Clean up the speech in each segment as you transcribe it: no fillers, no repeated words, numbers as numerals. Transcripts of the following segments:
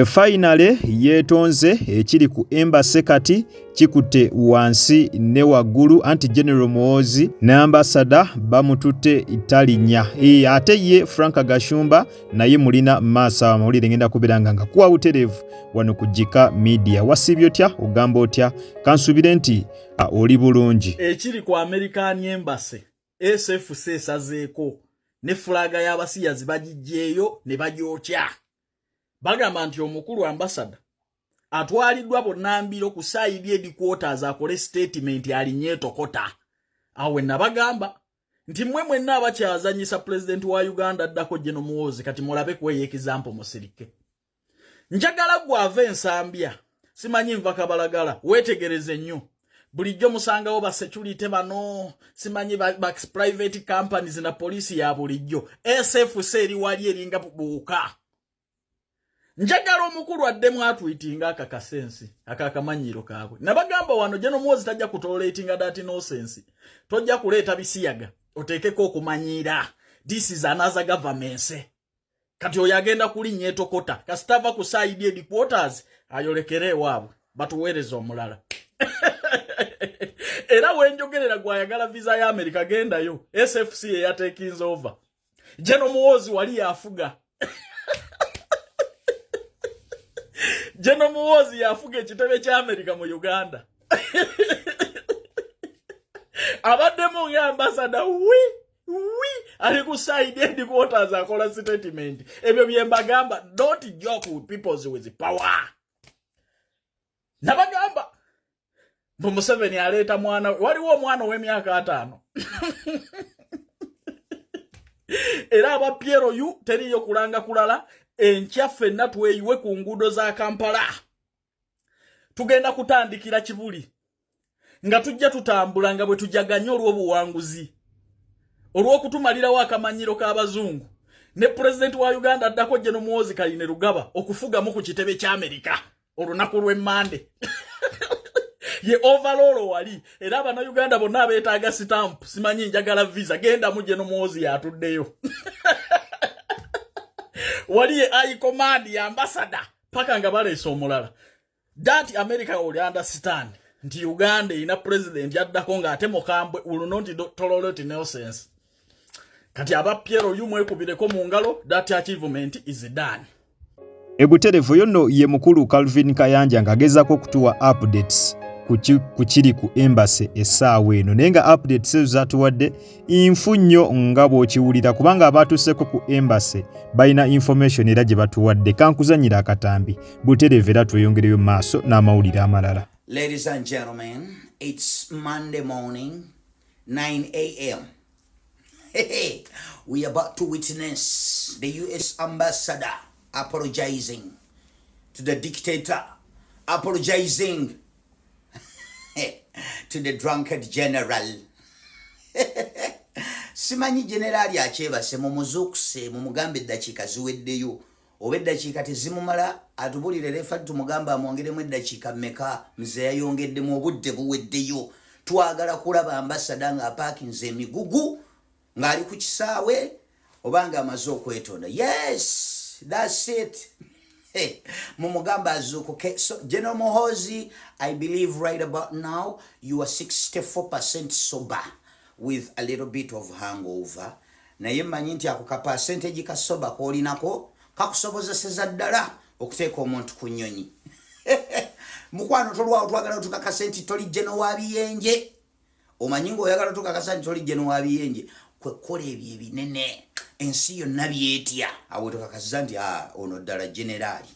Finally yetonze ekiri ku embassy kati kikutte wansi ne waggulu anti General Muhoozi ne ambassador bamutute italinya ate ye Frank Gashumba naye mulina maaso amawulire ngenda kubeeranga nga kuwa butereevu wano ku Jika Media. Wasibye otya ogamba otya kansubire nti oli bulungi. Ekiri ku American Embassy SFC esazeeko ne flaga y'abasiyazi bagijjeeyo ne bagyokya. Bagamba nti omukulu ambassador atwaliddwa bonnambiro ku side headquarters akole statement alinye tokota. Awe nabagamba nti mmwe mwenna abakyazanyisa president wa Uganda addako General Muhoozi kati mulabe kweye example musirike. Njagala gwave ensambya simanyi nva kabalagala wetegereze nnyo. Bulijjo musangawo ba security bano simanyi ba private companies na polisi ya bulijjo. SFC eri wali eringa buuka. Njagala omukulu addemu atwitinga akakasensi akakamanyiro kaabwe. Nabagamba wano General Muhoozi tajja kutoleratinga that nonsense. Tojja kuleeta bisiyaga oteekeko okumanyira. This is another government. Kati oyagenda kulinnya etokota kasitava ku side headquarters ayolekere waabwe batuweereza omulala. Era wenjogerera gwayagala visa ya America gendayo SFC yatekinze over. General Muhoozi wali yafuga. General Muhoozi yafuga ekitebe kya America mu Uganda. Abaddemu nga ambassador ali ku side headquarters akola statement. Ebyo byembagamba don't joke with people with power. Nabagamba Museveni aleta mwana waliwo omwana w'emyaka 5. Era aba Piero yu teriyo kulanga kulala enchafe natweyiwe ku ngudo za Kampala. Tugenda kutandikira Kibuli nga tujja tutambula nga bwe tujaganya olw'obuwanguzi olw'okutumalirawo akamanyiro k'abazungu ne president wa Uganda addako General Muhoozi Kaine Rugaba okufugamu ku kitebe kya America olunaku lw'Emmande. Ye overall wali era abana Uganda bonna beetaaga stamp simanyi njagala visa genda mu General Muhoozi yatuddeyo. Wali ye high command ya ambassador paka nga baleese omulala. That America will understand nti Uganda ina president yaddako nga ate mukambwe will not tolerate nonsense. Kati aba Piero yumwe kubireko mu ngalo that achievement is done. Ebuterevu yonno ye mukulu Calvin Kayanja ngagezako kutuwa updates kuchiri ku embassy essaawa eno naye nga updates ezo zatuwadde infu nnyo nga bw'okiwulira kubanga abaatuuseko ku embassy balina information era gye batuwadde. Kankuzanyira akatambi Buterevu era tweyongereyo maaso n'amawulire amalala. Ladies and gentlemen, it's Monday morning, 9 a.m. We are about to witness the U.S. ambassador apologizing to the dictator, apologizing to the drunkard general. Simanyi generali akyebase mumuzukuse mumugambe eddakiika ziweddeyo oba eddakiika tezimumala atubulire lefa tumugamba amwongeremu eddakiika mmeka mze yayongeddemu obudde buweddeyo. Twagala kulaba ambassador nga apaakinze emigugu ng'ali ku kisaawe obanga amaze okwetonda. Yes, that's it. Mumugamba azukuke. So General Muhoozi, I believe right about now you are 64% sober with a little bit of hangover. Naye mmanyi nti ako ka percentage ka sober k'olinako kakusobozeseza ddala okuteeka omuntu ku nnyonyi. Mukwano tolwawo twagala tukakasa nti toli General wa Biyenje. Omanyi ng'oyagala tukakasa nti toli General wa Biyenje. Kwekola ebyo ebinene ensi yonna byetya awo tukakasa nti ono ddala generali.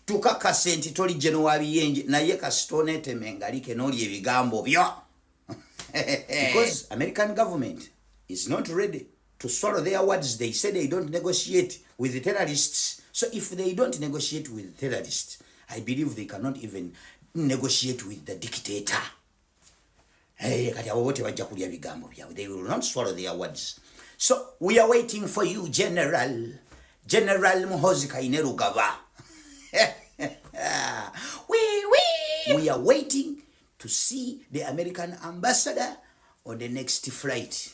Tukakasa nti toli General wa Biyenje naye kasitone temengalike n'oli ebigambo byo. Because American government is not ready to swallow their words. They say they don't negotiate with the terrorists. So if they don't negotiate with the terrorists, I believe they cannot even negotiate with the dictator. They will not swallow their words. So we are waiting for you, General Muhoozi Kaine Rugaba. We are waiting to see the American ambassador on the next flight.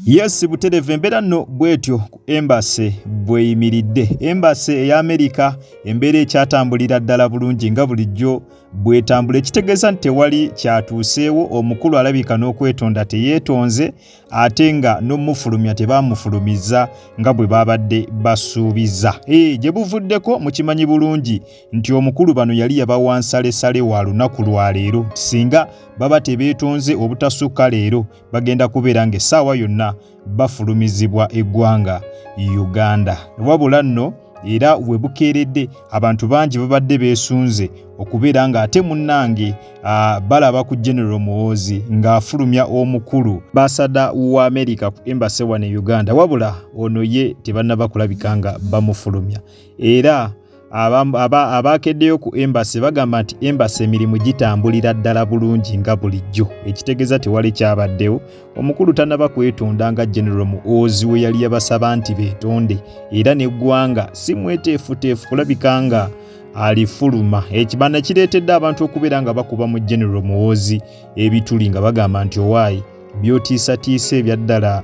Yes, buterevu embeera nno bwetyo ku Embassy bweyimiridde. Embassy eya Amerika embeera ekyatambulira ddala bulungi nga bulijjo bwetambula, ekitegeeza nti tewali kyatuuseewo. Omukulu alabika n'okwetonda teyeetonze, ate nga n'omufulumya tebaamufulumiza nga bwe babadde basuubiza. Gye buvuddeko mukimanyi bulungi nti omukulu bano yali yabawansalesale wa lunaku lwa leero. Singa baba tebeetonze obutasukka leero, bagenda kubeera ng'essaawa yonna bafulumizibwa eggwanga Uganda. Wabula nno era we bukeeredde abantu bangi babadde beesunze okubeera nga ate munnange balaba ku General Muhoozi ng'afulumya omukulu Ambassador wa Amerika ku Embassy wane Uganda. Wabula ono ye tebannaba kulabika nga bamufulumya. Era abakeddeyo ku Embassy bagamba nti Embassy emirimu gitambulira ddala bulungi nga bulijjo, ekitegeeza tewali kyabaddewo. Omukulu tannaba kwetonda nga General Muhoozi we yali yabasaba nti beetonde, era n'eggwanga si mweteefuteefu kulabika nga alifuluma. Ekibanda kireetedde abantu okubeera nga bakuba mu General Muhoozi ebituli nga bagamba nti owaayi byotiisatiisa ebya ddala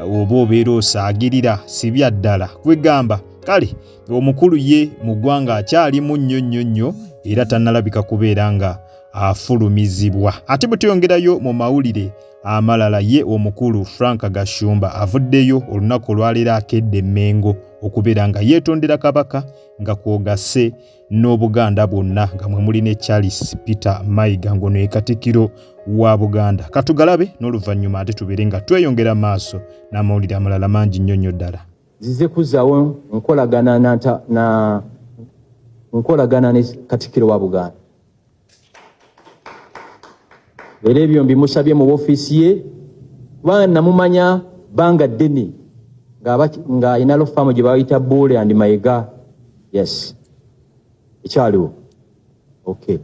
oba obeera osaagirira si bya ddala. Kwegamba kale omukulu ye mu ggwanga akyalimu nnyo era tannalabika kubeera nga afulumizibwa. Ate bwe tuyongerayo mu mawulire amalala, ye omukulu Frank Gashumba avuddeyo olunaku olwaleero akedde Emmengo okubeera nga yeetondera kabaka nga kwogase n'Obuganda bwonna nga mwe muli ne Charles Peter Mayiga ngono ye Katikkiro wa Buganda. Katugalabe n'oluvannyuma ate tubeere nga tweyongera maaso n'amawulire amalala mangi nnyo ddala. Zize kuzzaawo nkolagana ne Katikkiro wa Buganda. Era ebyo mbimusabye mu ofiisi ye, kubanga namumanya banga ddene nga alina lofaamu gye bayita Buule and Mayiga. Yes, ekyaliwo. Okay.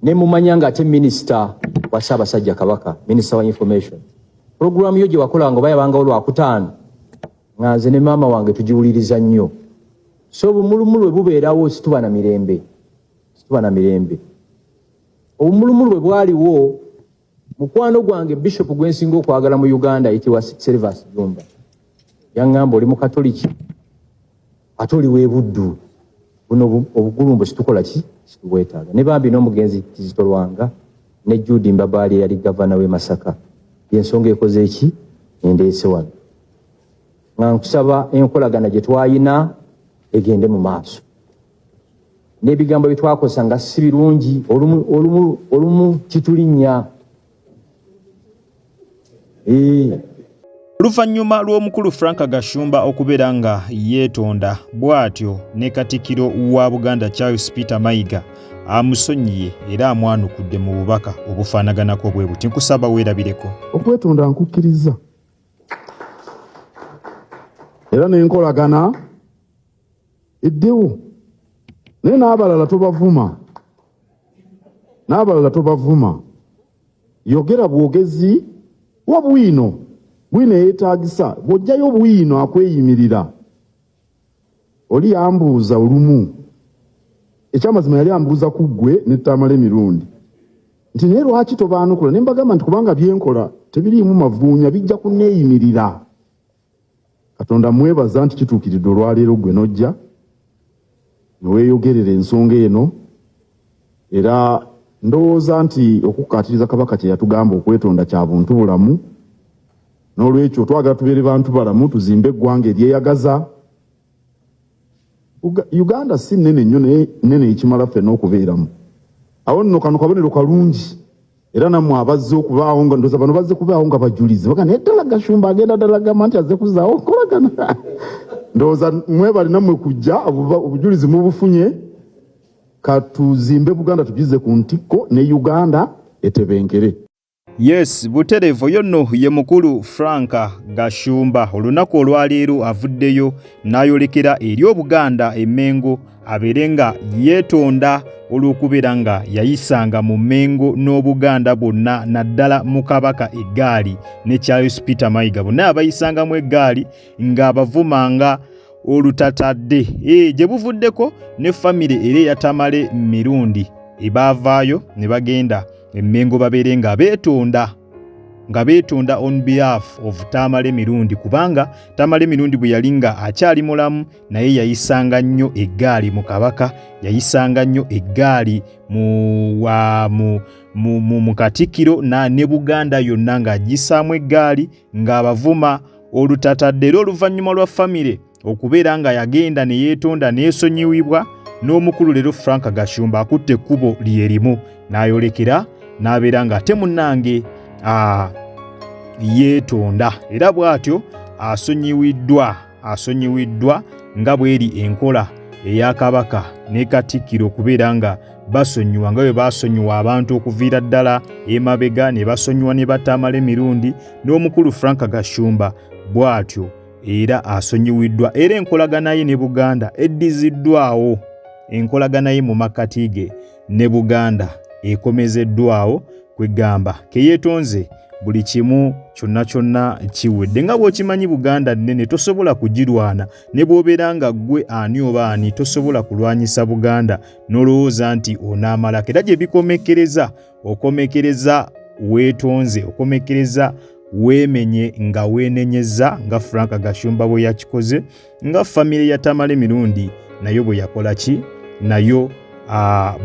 Ne mumanya nga ate minisita wa Ssaabasajja Kabaka, minisita wa information. Programu yo gye wakola nga bayabangawo Lwakutaano, nga nze ne maama wange tugiwuliriza nnyo. So obumulumulu bwe bubeerawo situba na mirembe. Obumulumulu bwe bwaliwo, mukwano gwange Bishop gwensinga okwagala mu Uganda ayitibwa Silvers Jumba yaŋŋamba oli mu Katoliki ate oli w'ebuddu, buno obugulumbu situkola ki situbwetaaga. Ne bambi n'omugenzi Kizito Lwanga ne Judy Mbabaali yali gavana w'e Masaka, y'ensonga ekoze eki endeese wano. Nga nkusaba enkolagana gye twayina egende mu maaso. N'ebigambo bye twakosa nga si birungi, olumu kitulinnya. Oluvannyuma lw'omukulu Frank Gashumba okubeera nga yeetonda bw'atyo ne Katikkiro wa Buganda Charles Peter Mayiga amusonyiye era amwanukudde mu bubaka obufaanaganako bwe buti. Nkusaba weerabireko. Okwetonda nkukkiriza era n'enkolagana eddewo, naye n'abalala tobavuma. Yogera bwogezi wa bwino yeetaagisa. Bw'ojjayo bwino akweyimirira. Oli yambuuza olumu, ekyamazima yali ambuuza ku ggwe n'ettamala emirundi nti naye lwaki tobaanukula? Ne mbagamba nti kubanga byenkola tebiriimu mavuunya, bijja kunneeyimirira. Katonda mwebaza nti kituukiridde olwaleero ggwe nojja neweeyogerera ensonga eno, era ndowooza nti okukkaatiriza kabaka kye yatugamba okwetonda kya buntu bulamu. N'olwekyo twagala tubeere bantu balamu, tuzimbe eggwanga eryeyagaza. Uganda si nnene nnyo naye nnene ekimala ffenna okubeeramu. Awo nno kano kabonero kalungi, era nammwe abazze okubaawo nga ndowooza bano bazze kubaawo nga bajulizi baga naye ddala Gashumba agenda ddala gamba nti azze kuzzaawo nkolagana. Ndowooza mwebali nammwe kujja obujulizi mubufunye. Katuzimbe Buganda tugize ku ntikko ne Uganda etebenkere. Yes, buterevu yonno ye mukulu Frank Gashumba olunaku olwaleero avuddeyo n'ayolekera eri Obuganda Emmengo abeere nga yeetonda olw'okubeera nga yayisanga mu Mmengo n'Obuganda bwonna, naddala mu Kabaka eggaali ne Charles Peter Mayiga bonna abayisangamu eggaali ng'abavumanga olutatadde. Gye buvuddeko ne famire era eyatamale mirundi ebaavaayo ne bagenda Emmengo babeere nga beetonda nga beetonda on behalf of Tamale Mirundi, kubanga Tamale Mirundi bwe yali nga akyali mulamu naye yayisanga nnyo eggaali mu Kabaka, yayisanga nnyo eggaali mu Katikkiro ne Buganda yonna ng'agissaamu eggaali ng'abavuma olutatadde era oluvannyuma lwa famire okubeera nga yagenda ne yeetonda neesonyiwibwa n'omukulu leero Frank Gashumba akutte ekkubo lyerimu n'ayolekera n'abeera nga ate munnange yeetonda era bw'atyo asonyiwiddwa nga bw'eri enkola eya Kabaka ne Katikkiro okubeera nga basonyiwa nga bwe basonyiwa abantu okuviira ddala emabega ne basonyiwa ne Tamale Mirundi n'omukulu Frank Gashumba bw'atyo era asonyiwiddwa era enkolagana ye ne Buganda eddiziddwawo, enkolagana ye mu makkati ge ne Buganda ekomezeddwawo kwegamba ke yeetonze buli kimu kyonna kiwedde nga bw'okimanyi Buganda nnene tosobola kugirwana ne bw'obeera nga ggwe ani oba ani tosobola kulwanyisa Buganda n'olowooza nti onaamalako era gye bikomekereza okomekereza weetonze okomekereza weemenye nga weenenyeza nga Frank Gashumba bwe yakikoze nga famire ya Tamale Mirundi nayo bwe yakola ki nayo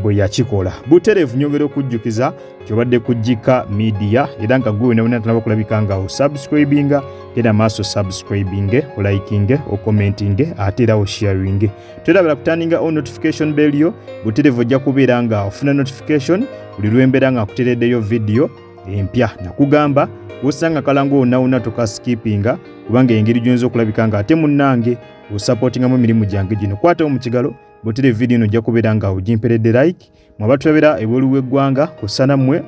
bwe yakikola. Butereevu nyongera okujjukiza kyobadde kujjika media era nga gwe wena tanaba kulabika nga osubscribinga era maaso subscribinge olikinge okommentinge ate era osharinge terabala kutaninga on notification bell yo Butereevu ojja kubeera nga ofuna notification buli lwembeera nga akutereddeyo video empya nakugamba osanga kalango onauna toka skippinga kubanga engeri gyonzo okulabika nga ate munnange osupportingamu emirimu gyange gino kwata mu kigalo Butereevu video ino ojja kubeera nga ogimperedde like mwabatulabira ebweru w'eggwanga kusana mmwe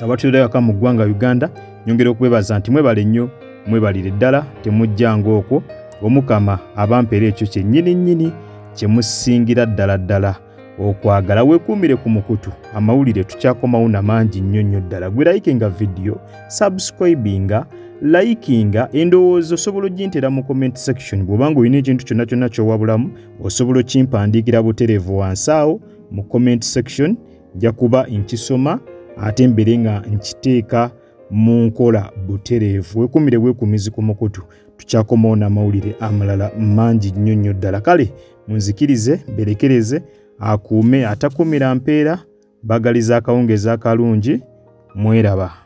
abatulabira waka mu ggwanga Uganda nyongera okwebaza nti mwebale nnyo mwebalire ddala temujjanga okwo omukama abampeera ekyo kyennyini kye musingira ddala okwagala weekuumire ku mukutu amawulire tukyakomawo namangi nnyo ddala gwe likinga video subscribinga likinga endowooza osobola ogintera mu comment section bw'obanga olina ekintu kyonna ky'owabulamu osobola okimpandiikira Butereevu wansi awo mu comment section nja kuba nkisoma ate mbere nga nkiteeka mu nkola Butereevu weekuumizi ku mukutu tukyakomawo n'amawulire amalala mangi nnyo ddala kale munzikirize berekereze akuume atakumira mpeera bagaliza akawungeezi akalungi mweraba.